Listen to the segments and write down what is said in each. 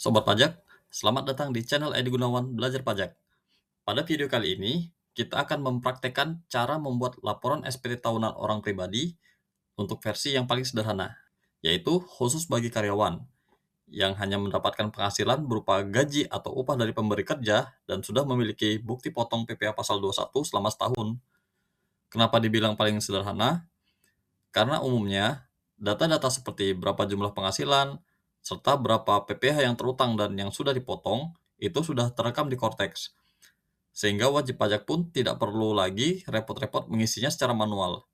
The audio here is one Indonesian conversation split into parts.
Sobat pajak, selamat datang di channel Edi Gunawan Belajar Pajak. Pada video kali ini, kita akan mempraktekkan cara membuat laporan SPT tahunan orang pribadi untuk versi yang paling sederhana, yaitu khusus bagi karyawan yang hanya mendapatkan penghasilan berupa gaji atau upah dari pemberi kerja dan sudah memiliki bukti potong PPh pasal 21 selama setahun. Kenapa dibilang paling sederhana? Karena umumnya, data-data seperti berapa jumlah penghasilan, serta berapa PPh yang terutang dan yang sudah dipotong, itu sudah terekam di Cortex. Sehingga wajib pajak pun tidak perlu lagi repot-repot mengisinya secara manual.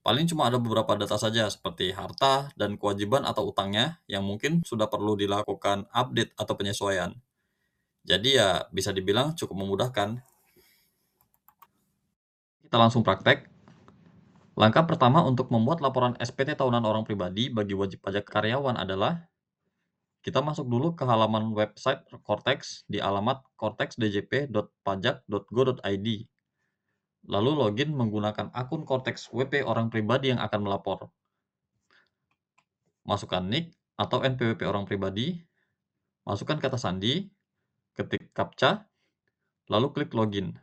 Paling cuma ada beberapa data saja seperti harta dan kewajiban atau utangnya yang mungkin sudah perlu dilakukan update atau penyesuaian. Jadi ya bisa dibilang cukup memudahkan. Kita langsung praktek. Langkah pertama untuk membuat laporan SPT tahunan orang pribadi bagi wajib pajak karyawan adalah kita masuk dulu ke halaman website Cortex di alamat cortexdjp.pajak.go.id. Lalu login menggunakan akun Cortex WP orang pribadi yang akan melapor. Masukkan NIK atau NPWP orang pribadi, masukkan kata sandi, ketik CAPTCHA, lalu klik login.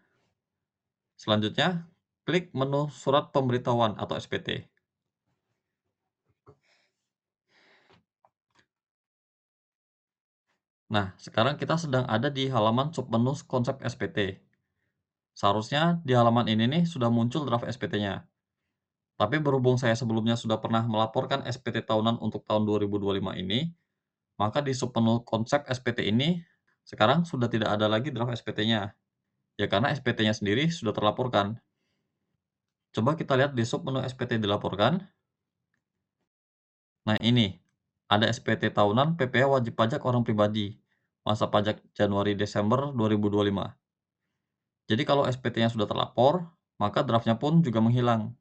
Selanjutnya, klik menu surat pemberitahuan atau SPT. Nah, sekarang kita sedang ada di halaman submenu konsep SPT. Seharusnya di halaman ini nih sudah muncul draft SPT-nya. Tapi berhubung saya sebelumnya sudah pernah melaporkan SPT tahunan untuk tahun 2025 ini, maka di submenu konsep SPT ini sekarang sudah tidak ada lagi draft SPT-nya. Ya karena SPT-nya sendiri sudah terlaporkan. Coba kita lihat di submenu SPT dilaporkan. Nah ini, ada SPT tahunan PPh wajib pajak orang pribadi, masa pajak Januari-Desember 2025. Jadi kalau SPT-nya sudah terlapor, maka draftnya pun juga menghilang.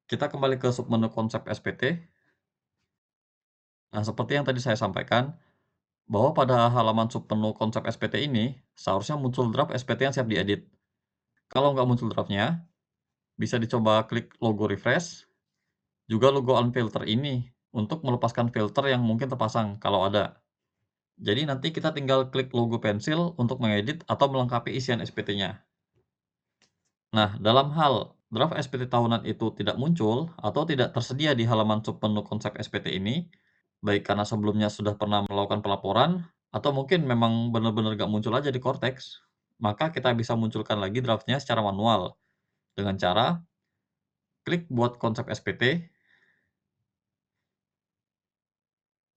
Kita kembali ke submenu konsep SPT. Nah, seperti yang tadi saya sampaikan, bahwa pada halaman submenu konsep SPT ini, seharusnya muncul draft SPT yang siap diedit. Kalau nggak muncul draftnya, bisa dicoba klik logo refresh, juga logo unfilter ini, untuk melepaskan filter yang mungkin terpasang, kalau ada. Jadi nanti kita tinggal klik logo pensil untuk mengedit atau melengkapi isian SPT-nya. Nah, dalam hal draft SPT tahunan itu tidak muncul atau tidak tersedia di halaman submenu konsep SPT ini, baik karena sebelumnya sudah pernah melakukan pelaporan, atau mungkin memang benar-benar nggak muncul aja di Cortex, maka kita bisa munculkan lagi draftnya secara manual dengan cara klik buat konsep SPT.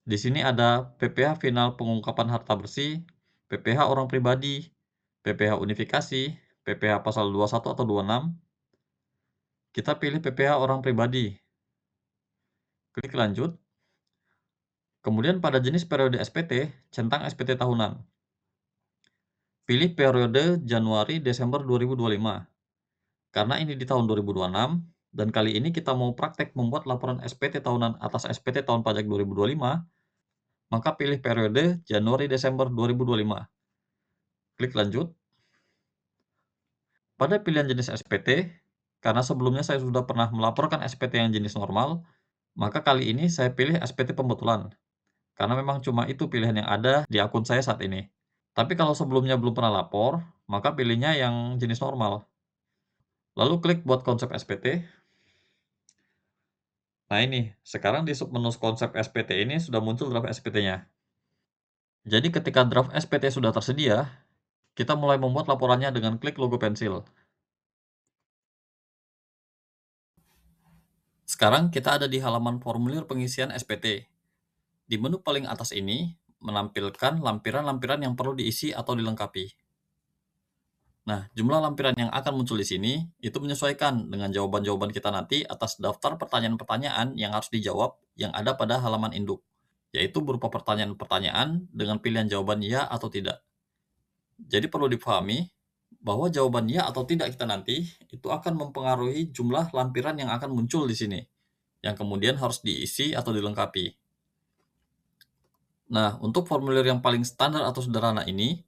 Di sini ada PPh final pengungkapan harta bersih, PPh orang pribadi, PPh unifikasi, PPh pasal 21 atau 26. Kita pilih PPh orang pribadi. Klik lanjut. Kemudian pada jenis periode SPT, centang SPT tahunan. Pilih periode Januari-Desember 2025. Karena ini di tahun 2026, dan kali ini kita mau praktek membuat laporan SPT tahunan atas SPT tahun pajak 2025, maka pilih periode Januari-Desember 2025. Klik lanjut. Pada pilihan jenis SPT, karena sebelumnya saya sudah pernah melaporkan SPT yang jenis normal, maka kali ini saya pilih SPT pembetulan, karena memang cuma itu pilihan yang ada di akun saya saat ini. Tapi kalau sebelumnya belum pernah lapor, maka pilihnya yang jenis normal. Lalu klik buat konsep SPT. Nah ini, sekarang di submenu konsep SPT ini sudah muncul draft SPT-nya. Jadi ketika draft SPT sudah tersedia, kita mulai membuat laporannya dengan klik logo pensil. Sekarang kita ada di halaman formulir pengisian SPT. Di menu paling atas ini, menampilkan lampiran-lampiran yang perlu diisi atau dilengkapi. Nah, jumlah lampiran yang akan muncul di sini, itu menyesuaikan dengan jawaban-jawaban kita nanti atas daftar pertanyaan-pertanyaan yang harus dijawab yang ada pada halaman induk, yaitu berupa pertanyaan-pertanyaan dengan pilihan jawaban ya atau tidak. Jadi perlu dipahami bahwa jawaban ya atau tidak kita nanti itu akan mempengaruhi jumlah lampiran yang akan muncul di sini, yang kemudian harus diisi atau dilengkapi. Nah, untuk formulir yang paling standar atau sederhana ini,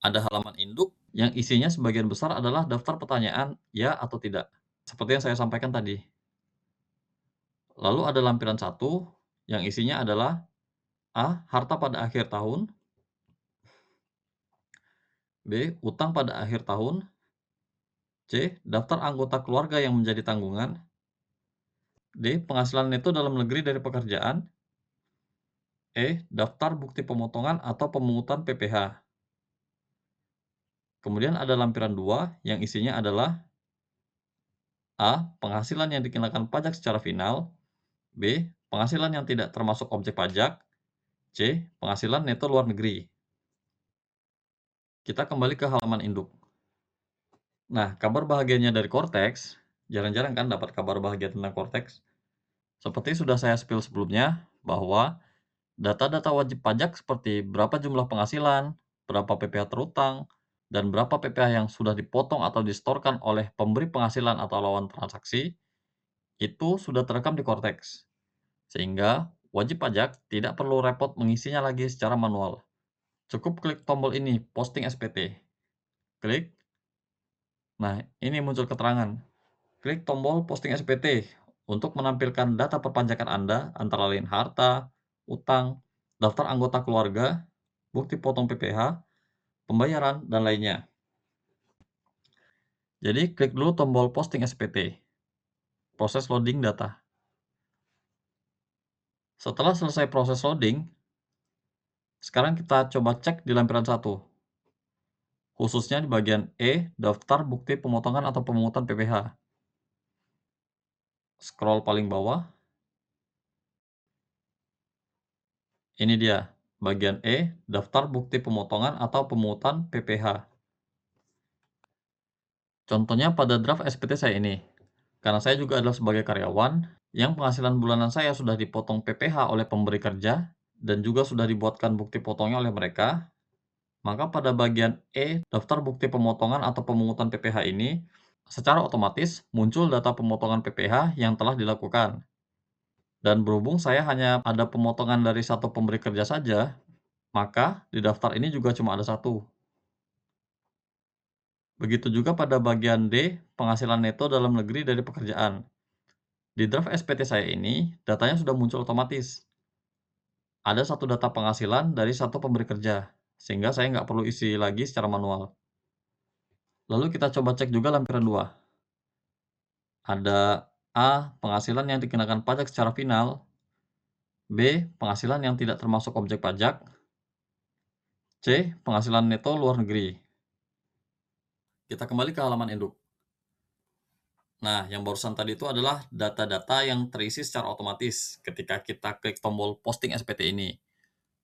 ada halaman induk yang isinya sebagian besar adalah daftar pertanyaan ya atau tidak, seperti yang saya sampaikan tadi. Lalu ada lampiran 1 yang isinya adalah A. Harta pada akhir tahun. B. Utang pada akhir tahun. C. Daftar anggota keluarga yang menjadi tanggungan. D. Penghasilan neto dalam negeri dari pekerjaan. E. Daftar bukti pemotongan atau pemungutan PPh. Kemudian ada lampiran 2 yang isinya adalah A. Penghasilan yang dikenakan pajak secara final. B. Penghasilan yang tidak termasuk objek pajak. C. Penghasilan neto luar negeri. Kita kembali ke halaman induk. Nah, kabar bahagianya dari Cortex, jarang-jarang kan dapat kabar bahagia tentang Cortex. Seperti sudah saya spill sebelumnya, bahwa data-data wajib pajak seperti berapa jumlah penghasilan, berapa PPh terutang, dan berapa PPh yang sudah dipotong atau disetorkan oleh pemberi penghasilan atau lawan transaksi, itu sudah terekam di Cortex. Sehingga wajib pajak tidak perlu repot mengisinya lagi secara manual. Cukup klik tombol ini, posting SPT. Klik. Nah, ini muncul keterangan. Klik tombol posting SPT untuk menampilkan data perpajakan Anda antara lain harta, utang, daftar anggota keluarga, bukti potong PPh, pembayaran, dan lainnya. Jadi, klik dulu tombol posting SPT. Proses loading data. Setelah selesai proses loading, sekarang kita coba cek di lampiran 1. Khususnya di bagian E, daftar bukti pemotongan atau pemungutan PPh. Scroll paling bawah. Ini dia, bagian E, daftar bukti pemotongan atau pemungutan PPh. Contohnya pada draft SPT saya ini. Karena saya juga adalah sebagai karyawan, yang penghasilan bulanan saya sudah dipotong PPh oleh pemberi kerja, dan juga sudah dibuatkan bukti potongnya oleh mereka, maka pada bagian E, daftar bukti pemotongan atau pemungutan PPh ini, secara otomatis muncul data pemotongan PPh yang telah dilakukan. Dan berhubung saya hanya ada pemotongan dari satu pemberi kerja saja, maka di daftar ini juga cuma ada satu. Begitu juga pada bagian D, penghasilan neto dalam negeri dari pekerjaan. Di draft SPT saya ini, datanya sudah muncul otomatis. Ada satu data penghasilan dari satu pemberi kerja, sehingga saya nggak perlu isi lagi secara manual. Lalu kita coba cek juga lampiran 2. Ada A. Penghasilan yang dikenakan pajak secara final. B. Penghasilan yang tidak termasuk objek pajak. C. Penghasilan neto luar negeri. Kita kembali ke halaman induk. Nah, yang barusan tadi itu adalah data-data yang terisi secara otomatis ketika kita klik tombol posting SPT ini.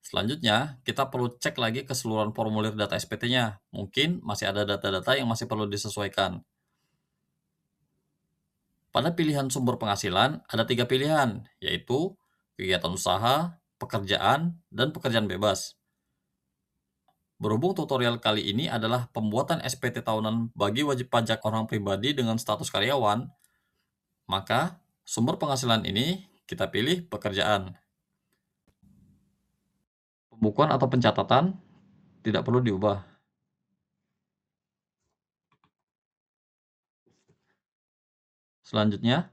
Selanjutnya, kita perlu cek lagi keseluruhan formulir data SPT-nya. Mungkin masih ada data-data yang masih perlu disesuaikan. Pada pilihan sumber penghasilan, ada 3 pilihan, yaitu kegiatan usaha, pekerjaan, dan pekerjaan bebas. Berhubung tutorial kali ini adalah pembuatan SPT tahunan bagi wajib pajak orang pribadi dengan status karyawan, maka sumber penghasilan ini kita pilih pekerjaan. Pembukuan atau pencatatan tidak perlu diubah. Selanjutnya,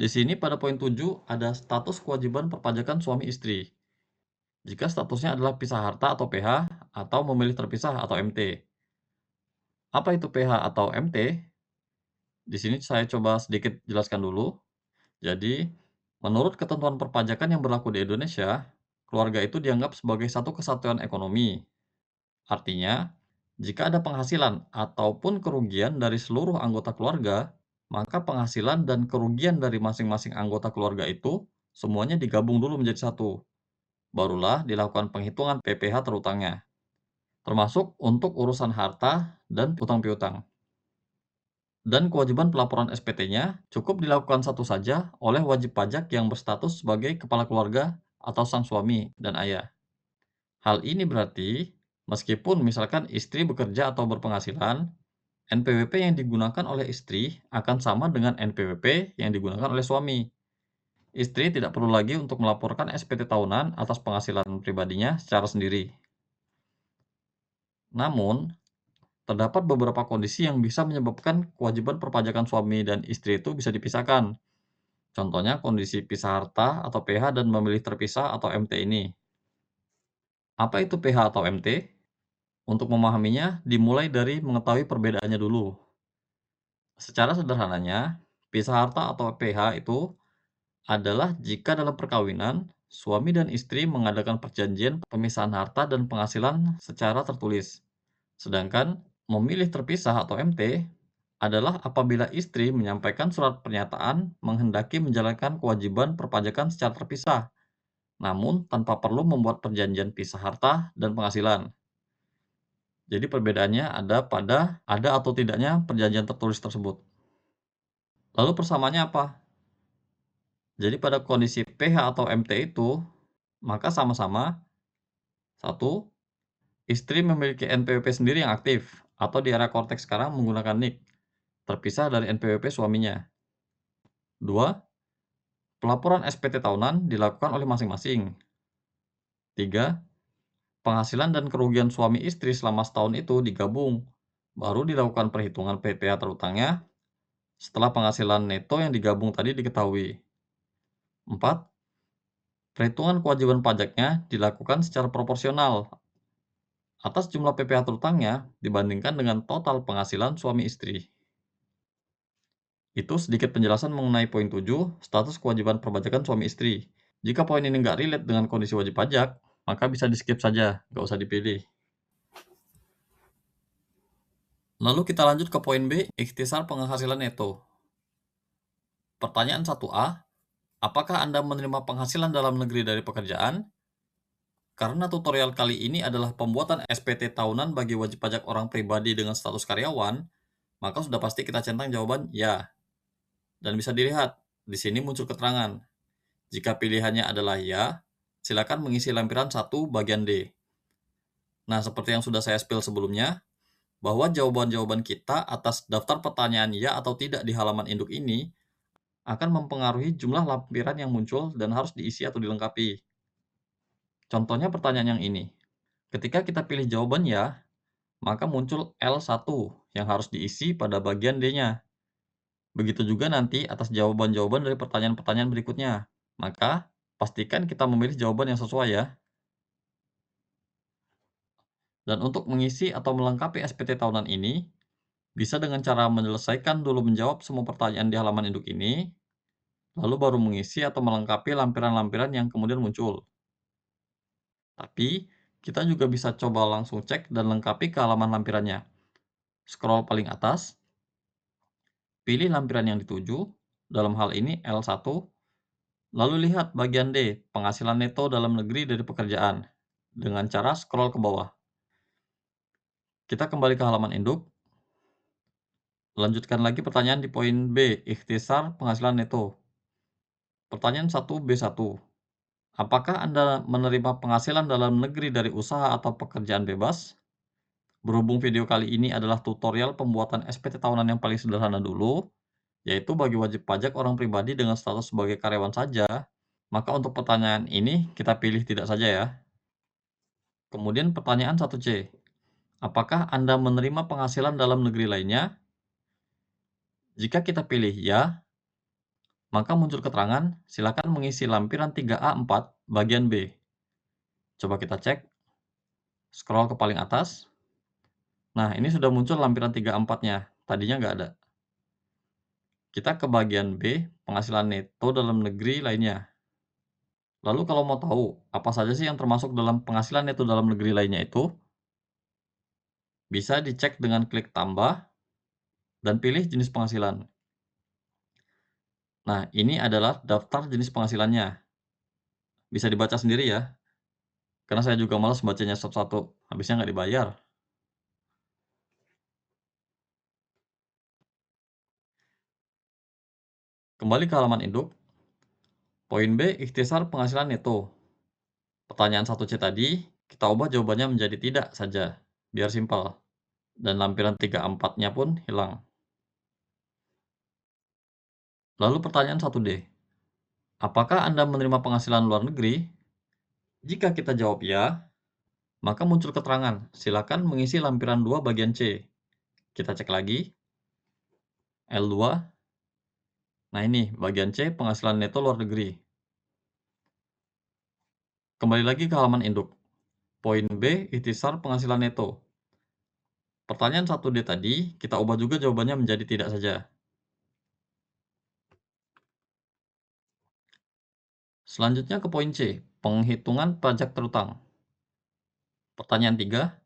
di sini pada poin 7 ada status kewajiban perpajakan suami istri. Jika statusnya adalah pisah harta atau PH atau memilih terpisah atau MT. Apa itu PH atau MT? Di sini saya coba sedikit jelaskan dulu. Jadi, menurut ketentuan perpajakan yang berlaku di Indonesia, keluarga itu dianggap sebagai satu kesatuan ekonomi. Artinya, jika ada penghasilan ataupun kerugian dari seluruh anggota keluarga, maka penghasilan dan kerugian dari masing-masing anggota keluarga itu semuanya digabung dulu menjadi satu. Barulah dilakukan penghitungan PPh terutangnya, termasuk untuk urusan harta dan utang piutang. Dan kewajiban pelaporan SPT-nya cukup dilakukan satu saja oleh wajib pajak yang berstatus sebagai kepala keluarga atau sang suami dan ayah. Hal ini berarti, meskipun misalkan istri bekerja atau berpenghasilan, NPWP yang digunakan oleh istri akan sama dengan NPWP yang digunakan oleh suami. Istri tidak perlu lagi untuk melaporkan SPT tahunan atas penghasilan pribadinya secara sendiri. Namun, terdapat beberapa kondisi yang bisa menyebabkan kewajiban perpajakan suami dan istri itu bisa dipisahkan. Contohnya kondisi pisah harta atau PH dan memilih terpisah atau MT ini. Apa itu PH atau MT? Untuk memahaminya, dimulai dari mengetahui perbedaannya dulu. Secara sederhananya, pisah harta atau PH itu adalah jika dalam perkawinan, suami dan istri mengadakan perjanjian pemisahan harta dan penghasilan secara tertulis. Sedangkan memilih terpisah atau MT adalah apabila istri menyampaikan surat pernyataan menghendaki menjalankan kewajiban perpajakan secara terpisah, namun tanpa perlu membuat perjanjian pisah harta dan penghasilan. Jadi perbedaannya ada pada ada atau tidaknya perjanjian tertulis tersebut. Lalu persamaannya apa? Jadi pada kondisi PH atau MT itu, maka sama-sama satu, istri memiliki NPWP sendiri yang aktif atau di area korteks sekarang menggunakan NIK, terpisah dari NPWP suaminya. Dua, pelaporan SPT tahunan dilakukan oleh masing-masing. Tiga, penghasilan dan kerugian suami istri selama setahun itu digabung, baru dilakukan perhitungan PPh terutangnya setelah penghasilan neto yang digabung tadi diketahui. 4. Perhitungan kewajiban pajaknya dilakukan secara proporsional atas jumlah PPh terutangnya dibandingkan dengan total penghasilan suami istri. Itu sedikit penjelasan mengenai poin 7, status kewajiban perpajakan suami istri. Jika poin ini nggak relate dengan kondisi wajib pajak, maka bisa di-skip saja, nggak usah dipilih. Lalu kita lanjut ke poin B, ikhtisar penghasilan neto. Pertanyaan 1A, apakah Anda menerima penghasilan dalam negeri dari pekerjaan? Karena tutorial kali ini adalah pembuatan SPT tahunan bagi wajib pajak orang pribadi dengan status karyawan, maka sudah pasti kita centang jawaban ya. Dan bisa dilihat, di sini muncul keterangan. Jika pilihannya adalah ya, silakan mengisi lampiran 1 bagian D. Nah, seperti yang sudah saya spill sebelumnya, bahwa jawaban-jawaban kita atas daftar pertanyaan ya atau tidak di halaman induk ini akan mempengaruhi jumlah lampiran yang muncul dan harus diisi atau dilengkapi. Contohnya pertanyaan yang ini. Ketika kita pilih jawaban ya, maka muncul L1 yang harus diisi pada bagian D-nya. Begitu juga nanti atas jawaban-jawaban dari pertanyaan-pertanyaan berikutnya. Maka, pastikan kita memilih jawaban yang sesuai ya. Dan untuk mengisi atau melengkapi SPT tahunan ini, bisa dengan cara menyelesaikan dulu menjawab semua pertanyaan di halaman induk ini, lalu baru mengisi atau melengkapi lampiran-lampiran yang kemudian muncul. Tapi, kita juga bisa coba langsung cek dan lengkapi ke halaman lampirannya. Scroll paling atas, pilih lampiran yang dituju, dalam hal ini L1, lalu lihat bagian D, penghasilan neto dalam negeri dari pekerjaan, dengan cara scroll ke bawah. Kita kembali ke halaman induk, lanjutkan lagi pertanyaan di poin B, ikhtisar penghasilan neto. Pertanyaan 1B1. Apakah Anda menerima penghasilan dalam negeri dari usaha atau pekerjaan bebas? Berhubung video kali ini adalah tutorial pembuatan SPT tahunan yang paling sederhana dulu, yaitu bagi wajib pajak orang pribadi dengan status sebagai karyawan saja, maka untuk pertanyaan ini kita pilih tidak saja ya. Kemudian pertanyaan 1C. Apakah Anda menerima penghasilan dalam negeri lainnya? Jika kita pilih ya, maka muncul keterangan, silakan mengisi lampiran 3A4 bagian B. Coba kita cek, scroll ke paling atas. Nah, ini sudah muncul lampiran 3A4-nya, tadinya nggak ada. Kita ke bagian B, penghasilan neto dalam negeri lainnya. Lalu kalau mau tahu, apa saja sih yang termasuk dalam penghasilan neto dalam negeri lainnya itu? Bisa dicek dengan klik tambah, dan pilih jenis penghasilan. Nah, ini adalah daftar jenis penghasilannya. Bisa dibaca sendiri ya, karena saya juga malas bacanya satu-satu, habisnya nggak dibayar. Kembali ke halaman induk, poin B, ikhtisar penghasilan neto. Pertanyaan 1C tadi, kita ubah jawabannya menjadi tidak saja, biar simpel. Dan lampiran 3A4-nya pun hilang. Lalu pertanyaan 1D, apakah Anda menerima penghasilan luar negeri? Jika kita jawab ya, maka muncul keterangan, silakan mengisi lampiran 2 bagian C. Kita cek lagi, L2. Nah ini, bagian C, penghasilan neto luar negeri. Kembali lagi ke halaman induk. Poin B, ikhtisar penghasilan neto. Pertanyaan 1D tadi, kita ubah juga jawabannya menjadi tidak saja. Selanjutnya ke poin C, penghitungan pajak terutang. Pertanyaan 3,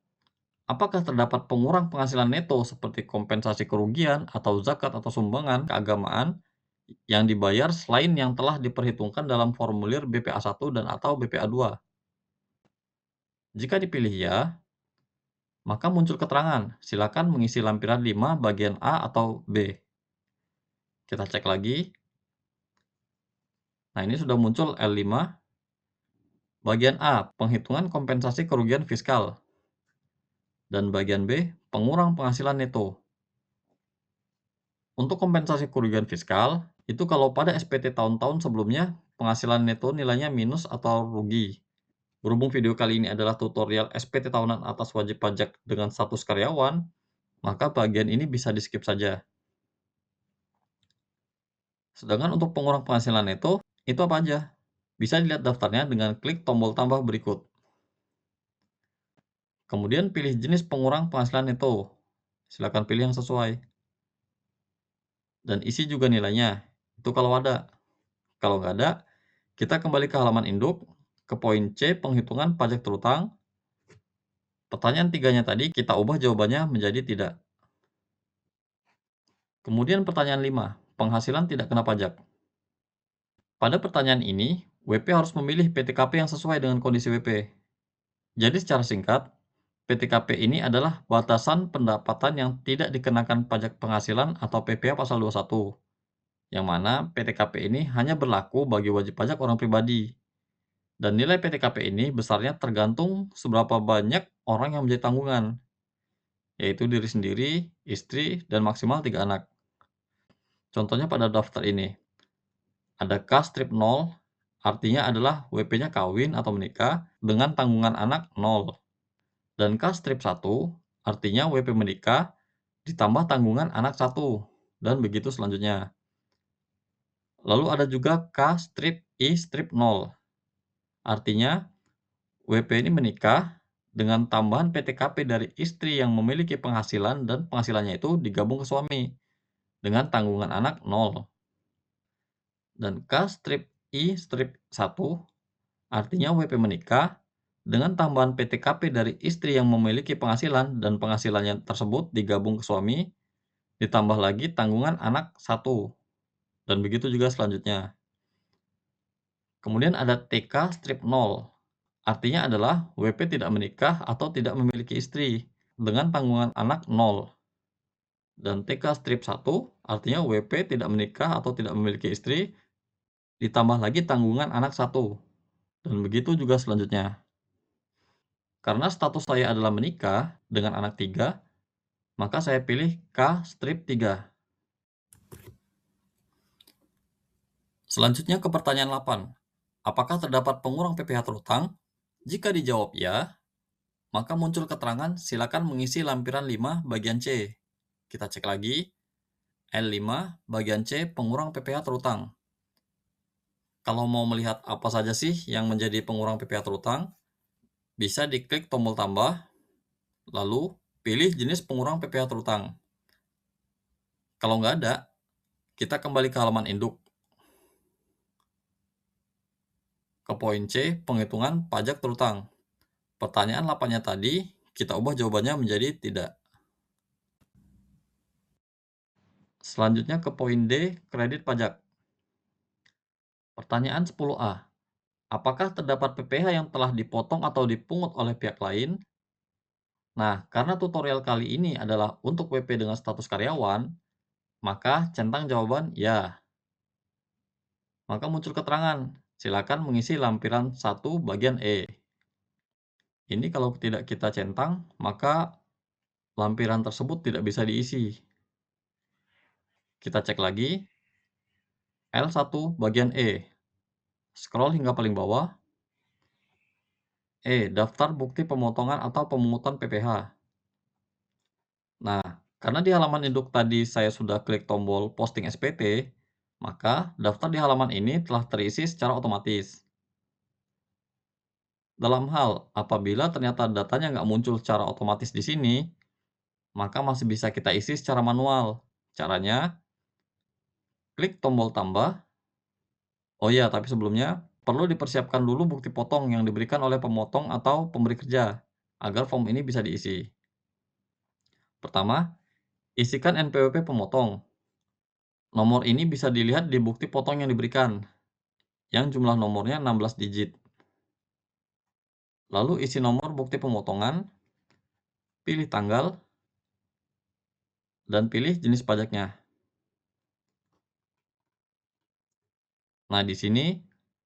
apakah terdapat pengurang penghasilan neto seperti kompensasi kerugian atau zakat atau sumbangan keagamaan yang dibayar selain yang telah diperhitungkan dalam formulir BPA 1 dan atau BPA 2? Jika dipilih ya, maka muncul keterangan. Silakan mengisi lampiran 5 bagian A atau B. Kita cek lagi. Nah, ini sudah muncul L5. Bagian A, penghitungan kompensasi kerugian fiskal. Dan bagian B, pengurang penghasilan neto. Untuk kompensasi kerugian fiskal, itu kalau pada SPT tahun-tahun sebelumnya, penghasilan neto nilainya minus atau rugi. Berhubung video kali ini adalah tutorial SPT tahunan atas wajib pajak dengan status karyawan, maka bagian ini bisa di-skip saja. Sedangkan untuk pengurang penghasilan neto, itu apa aja? Bisa dilihat daftarnya dengan klik tombol tambah berikut. Kemudian pilih jenis pengurang penghasilan neto. Silakan pilih yang sesuai. Dan isi juga nilainya. Itu kalau ada. Kalau nggak ada, kita kembali ke halaman induk, ke poin C penghitungan pajak terutang. Pertanyaan 3-nya tadi kita ubah jawabannya menjadi tidak. Kemudian pertanyaan 5, penghasilan tidak kena pajak. Pada pertanyaan ini, WP harus memilih PTKP yang sesuai dengan kondisi WP. Jadi secara singkat, PTKP ini adalah batasan pendapatan yang tidak dikenakan pajak penghasilan atau PPh pasal 21, yang mana PTKP ini hanya berlaku bagi wajib pajak orang pribadi. Dan nilai PTKP ini besarnya tergantung seberapa banyak orang yang menjadi tanggungan, yaitu diri sendiri, istri, dan maksimal 3 anak. Contohnya pada daftar ini, ada K strip 0, artinya adalah WP-nya kawin atau menikah dengan tanggungan anak 0. Dan K strip 1, artinya WP menikah ditambah tanggungan anak 1, dan begitu selanjutnya. Lalu ada juga K strip I strip 0, artinya WP ini menikah dengan tambahan PTKP dari istri yang memiliki penghasilan dan penghasilannya itu digabung ke suami dengan tanggungan anak 0. Dan K strip I strip 1, artinya WP menikah dengan tambahan PTKP dari istri yang memiliki penghasilan dan penghasilannya tersebut digabung ke suami, ditambah lagi tanggungan anak 1. Dan begitu juga selanjutnya. Kemudian ada TK strip 0. Artinya adalah WP tidak menikah atau tidak memiliki istri dengan tanggungan anak 0. Dan TK strip 1 artinya WP tidak menikah atau tidak memiliki istri ditambah lagi tanggungan anak 1. Dan begitu juga selanjutnya. Karena status saya adalah menikah dengan anak 3, maka saya pilih K strip 3. Selanjutnya ke pertanyaan 8. Apakah terdapat pengurang PPh terutang? Jika dijawab ya, maka muncul keterangan silakan mengisi lampiran 5 bagian C. Kita cek lagi. L5 bagian C pengurang PPh terutang. Kalau mau melihat apa saja sih yang menjadi pengurang PPh terutang, bisa diklik tombol tambah, lalu pilih jenis pengurang PPh terutang. Kalau nggak ada, kita kembali ke halaman induk. Ke poin C, penghitungan pajak terutang. Pertanyaan 8-nya tadi, kita ubah jawabannya menjadi tidak. Selanjutnya ke poin D, kredit pajak. Pertanyaan 10A. Apakah terdapat PPh yang telah dipotong atau dipungut oleh pihak lain? Nah, karena tutorial kali ini adalah untuk WP dengan status karyawan, maka centang jawaban ya. Maka muncul keterangan, silakan mengisi lampiran 1 bagian E. Ini kalau tidak kita centang, maka lampiran tersebut tidak bisa diisi. Kita cek lagi. L1 bagian E. Scroll hingga paling bawah. Daftar bukti pemotongan atau pemungutan PPh. Nah, karena di halaman induk tadi saya sudah klik tombol posting SPT, maka daftar di halaman ini telah terisi secara otomatis. Dalam hal apabila ternyata datanya nggak muncul secara otomatis di sini, maka masih bisa kita isi secara manual. Caranya, klik tombol tambah. Oh iya, tapi sebelumnya perlu dipersiapkan dulu bukti potong yang diberikan oleh pemotong atau pemberi kerja, agar form ini bisa diisi. Pertama, isikan NPWP pemotong. Nomor ini bisa dilihat di bukti potong yang diberikan, yang jumlah nomornya 16 digit. Lalu isi nomor bukti pemotongan, pilih tanggal, dan pilih jenis pajaknya. Nah, di sini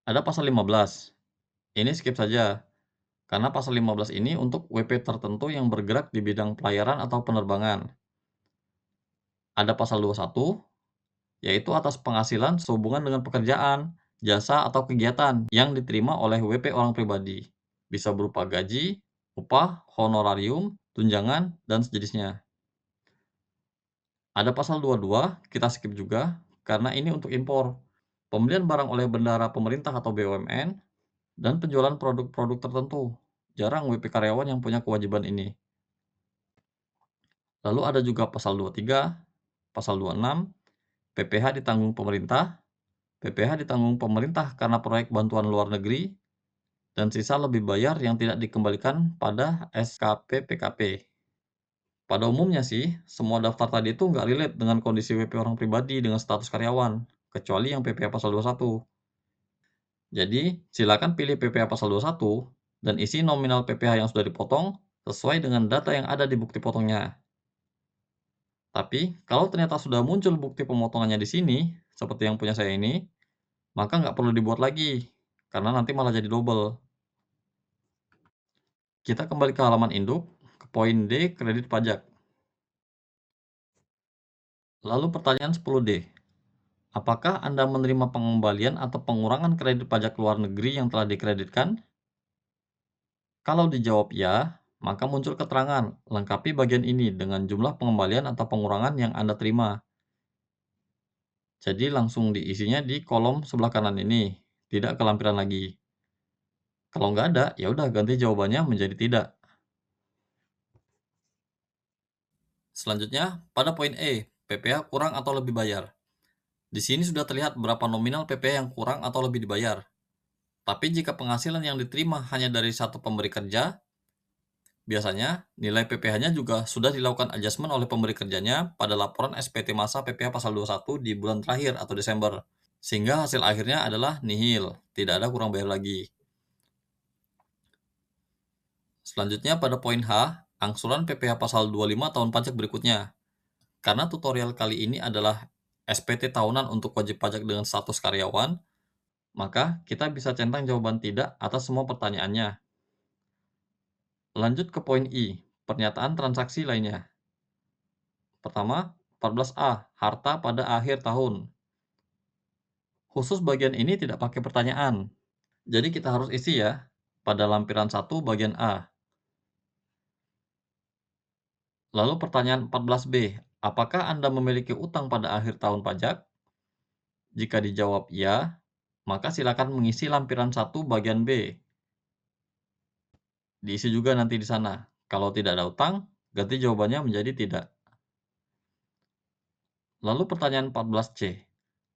ada pasal 15. Ini skip saja, karena pasal 15 ini untuk WP tertentu yang bergerak di bidang pelayaran atau penerbangan. Ada pasal 21, yaitu atas penghasilan sehubungan dengan pekerjaan, jasa, atau kegiatan yang diterima oleh WP orang pribadi. Bisa berupa gaji, upah, honorarium, tunjangan, dan sejenisnya. Ada pasal 22, kita skip juga, karena ini untuk impor, pembelian barang oleh bendahara pemerintah atau BUMN, dan penjualan produk-produk tertentu. Jarang WP karyawan yang punya kewajiban ini. Lalu ada juga pasal 23, pasal 26, PPh ditanggung pemerintah, PPh ditanggung pemerintah karena proyek bantuan luar negeri, dan sisa lebih bayar yang tidak dikembalikan pada SKP PKP. Pada umumnya sih, semua daftar tadi itu nggak relate dengan kondisi WP orang pribadi dengan status karyawan, kecuali yang PPh pasal 21. Jadi, silakan pilih PPh pasal 21 dan isi nominal PPh yang sudah dipotong sesuai dengan data yang ada di bukti potongnya. Tapi, kalau ternyata sudah muncul bukti pemotongannya di sini, seperti yang punya saya ini, maka nggak perlu dibuat lagi, karena nanti malah jadi double. Kita kembali ke halaman induk, ke poin D, kredit pajak. Lalu pertanyaan 10D. Apakah Anda menerima pengembalian atau pengurangan kredit pajak luar negeri yang telah dikreditkan? Kalau dijawab ya, maka muncul keterangan, lengkapi bagian ini dengan jumlah pengembalian atau pengurangan yang Anda terima. Jadi langsung diisinya di kolom sebelah kanan ini, tidak ke lampiran lagi. Kalau nggak ada, ya udah ganti jawabannya menjadi tidak. Selanjutnya, pada poin E, PPh kurang atau lebih bayar. Di sini sudah terlihat berapa nominal PPh yang kurang atau lebih dibayar. Tapi jika penghasilan yang diterima hanya dari satu pemberi kerja, biasanya nilai PPh-nya juga sudah dilakukan adjustment oleh pemberi kerjanya pada laporan SPT masa PPh pasal 21 di bulan terakhir atau Desember. Sehingga hasil akhirnya adalah nihil, tidak ada kurang bayar lagi. Selanjutnya pada poin H, angsuran PPh pasal 25 tahun pajak berikutnya. Karena tutorial kali ini adalah SPT tahunan untuk wajib pajak dengan status karyawan, maka kita bisa centang jawaban tidak atas semua pertanyaannya. Lanjut ke poin I, pernyataan transaksi lainnya. Pertama, 14A, harta pada akhir tahun. Khusus bagian ini tidak pakai pertanyaan. Jadi kita harus isi ya, pada lampiran 1 bagian A. Lalu pertanyaan 14B, apakah Anda memiliki utang pada akhir tahun pajak? Jika dijawab ya, maka silakan mengisi lampiran 1 bagian B. Diisi juga nanti di sana. Kalau tidak ada utang, ganti jawabannya menjadi tidak. Lalu pertanyaan 14C,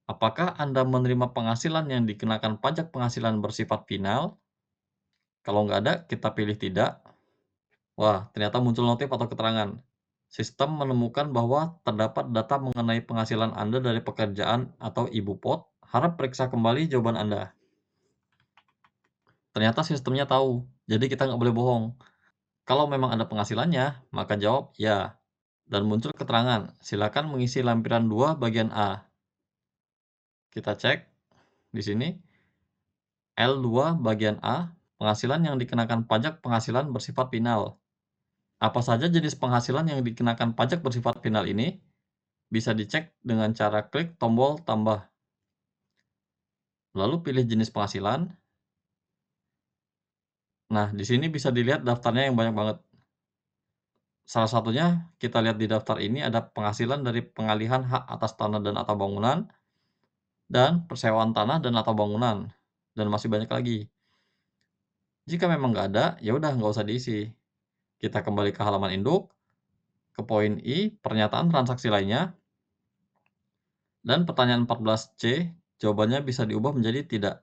apakah Anda menerima penghasilan yang dikenakan pajak penghasilan bersifat final? Kalau nggak ada, kita pilih tidak. Wah, ternyata muncul notif atau keterangan. Sistem menemukan bahwa terdapat data mengenai penghasilan Anda dari pekerjaan atau ibu pot. Harap periksa kembali jawaban Anda. Ternyata sistemnya tahu, jadi kita nggak boleh bohong. Kalau memang ada penghasilannya, maka jawab ya. Dan muncul keterangan, silakan mengisi lampiran 2 bagian A. Kita cek di sini. L2 bagian A, penghasilan yang dikenakan pajak penghasilan bersifat final. Apa saja jenis penghasilan yang dikenakan pajak bersifat final ini? Bisa dicek dengan cara klik tombol tambah. Lalu pilih jenis penghasilan. Nah, di sini bisa dilihat daftarnya yang banyak banget. Salah satunya kita lihat di daftar ini ada penghasilan dari pengalihan hak atas tanah dan atau bangunan, dan persewaan tanah dan atau bangunan, dan masih banyak lagi. Jika memang nggak ada, ya udah nggak usah diisi. Kita kembali ke halaman induk, ke poin I, pernyataan transaksi lainnya, dan pertanyaan 14C, jawabannya bisa diubah menjadi tidak.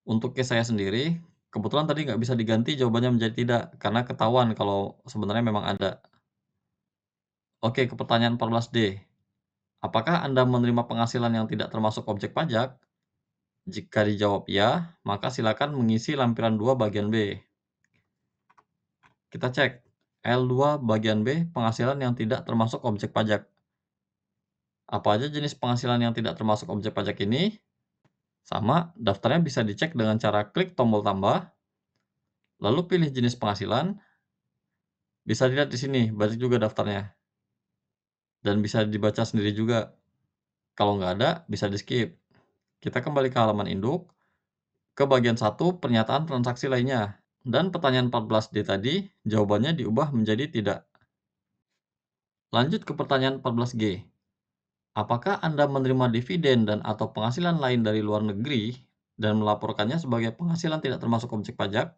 Untuk case saya sendiri, kebetulan tadi nggak bisa diganti jawabannya menjadi tidak, karena ketahuan kalau sebenarnya memang ada. Oke, ke pertanyaan 14D. Apakah Anda menerima penghasilan yang tidak termasuk objek pajak? Jika dijawab ya, maka silakan mengisi lampiran 2 bagian B. Kita cek. L2 bagian B, penghasilan yang tidak termasuk objek pajak. Apa aja jenis penghasilan yang tidak termasuk objek pajak ini? Sama, daftarnya bisa dicek dengan cara klik tombol tambah, lalu pilih jenis penghasilan, bisa dilihat di sini, banyak juga daftarnya, dan bisa dibaca sendiri juga. Kalau nggak ada, bisa di-skip. Kita kembali ke halaman induk, ke bagian 1, pernyataan transaksi lainnya. Dan pertanyaan 14D tadi, jawabannya diubah menjadi tidak. Lanjut ke pertanyaan 14G. Apakah Anda menerima dividen dan atau penghasilan lain dari luar negeri dan melaporkannya sebagai penghasilan tidak termasuk objek pajak?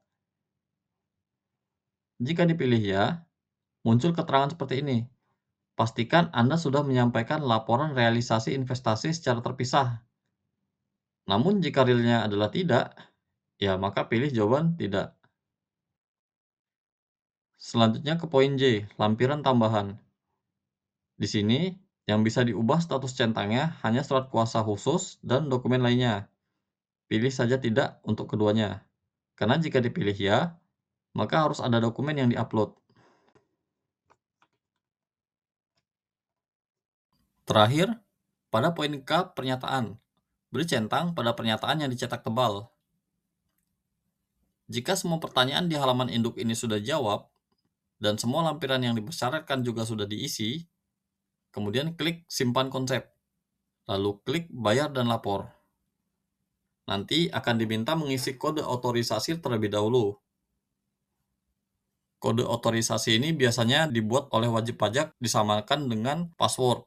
Jika dipilih ya, muncul keterangan seperti ini. Pastikan Anda sudah menyampaikan laporan realisasi investasi secara terpisah. Namun jika realnya adalah tidak, ya maka pilih jawaban tidak. Selanjutnya ke poin J, lampiran tambahan. Di sini, yang bisa diubah status centangnya hanya surat kuasa khusus dan dokumen lainnya. Pilih saja tidak untuk keduanya. Karena jika dipilih ya, maka harus ada dokumen yang diupload. Terakhir, pada poin K pernyataan, beri centang pada pernyataan yang dicetak tebal. Jika semua pertanyaan di halaman induk ini sudah dijawab, dan semua lampiran yang dipersyaratkan juga sudah diisi, kemudian klik simpan konsep, lalu klik bayar dan lapor. Nanti akan diminta mengisi kode otorisasi terlebih dahulu. Kode otorisasi ini biasanya dibuat oleh wajib pajak disamakan dengan password.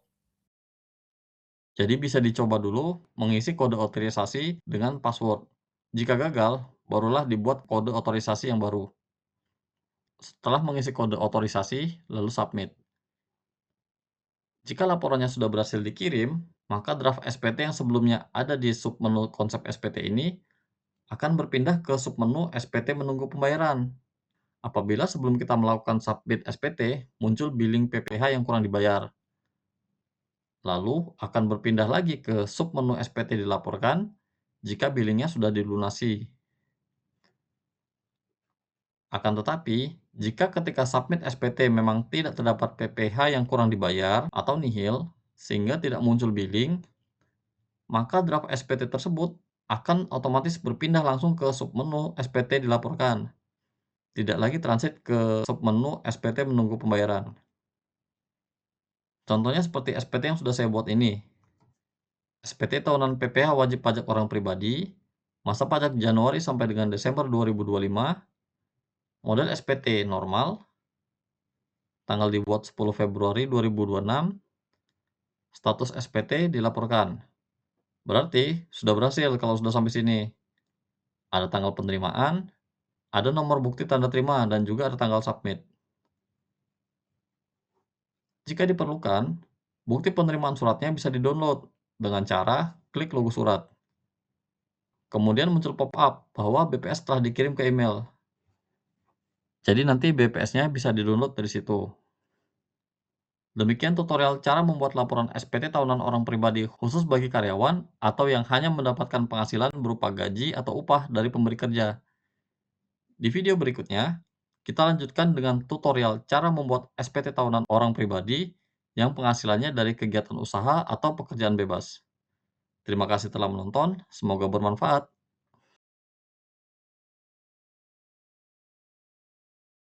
Jadi bisa dicoba dulu mengisi kode otorisasi dengan password. Jika gagal, barulah dibuat kode otorisasi yang baru. Setelah mengisi kode otorisasi, lalu submit. Jika laporannya sudah berhasil dikirim, maka draft SPT yang sebelumnya ada di submenu konsep SPT ini akan berpindah ke submenu SPT menunggu pembayaran. Apabila sebelum kita melakukan submit SPT, muncul billing PPh yang kurang dibayar. Lalu akan berpindah lagi ke submenu SPT dilaporkan jika billingnya sudah dilunasi. Akan tetapi, jika ketika submit SPT memang tidak terdapat PPh yang kurang dibayar atau nihil, sehingga tidak muncul billing, maka draft SPT tersebut akan otomatis berpindah langsung ke submenu SPT dilaporkan. Tidak lagi transit ke submenu SPT menunggu pembayaran. Contohnya seperti SPT yang sudah saya buat ini. SPT tahunan PPh wajib pajak orang pribadi, masa pajak Januari sampai dengan Desember 2025, model SPT normal, tanggal dibuat 10 Februari 2026, status SPT dilaporkan. Berarti sudah berhasil kalau sudah sampai sini. Ada tanggal penerimaan, ada nomor bukti tanda terima, dan juga ada tanggal submit. Jika diperlukan, bukti penerimaan suratnya bisa di-download dengan cara klik logo surat. Kemudian muncul pop-up bahwa BPS telah dikirim ke email. Jadi nanti BPS-nya bisa di-download dari situ. Demikian tutorial cara membuat laporan SPT tahunan orang pribadi khusus bagi karyawan atau yang hanya mendapatkan penghasilan berupa gaji atau upah dari pemberi kerja. Di video berikutnya, kita lanjutkan dengan tutorial cara membuat SPT tahunan orang pribadi yang penghasilannya dari kegiatan usaha atau pekerjaan bebas. Terima kasih telah menonton, semoga bermanfaat.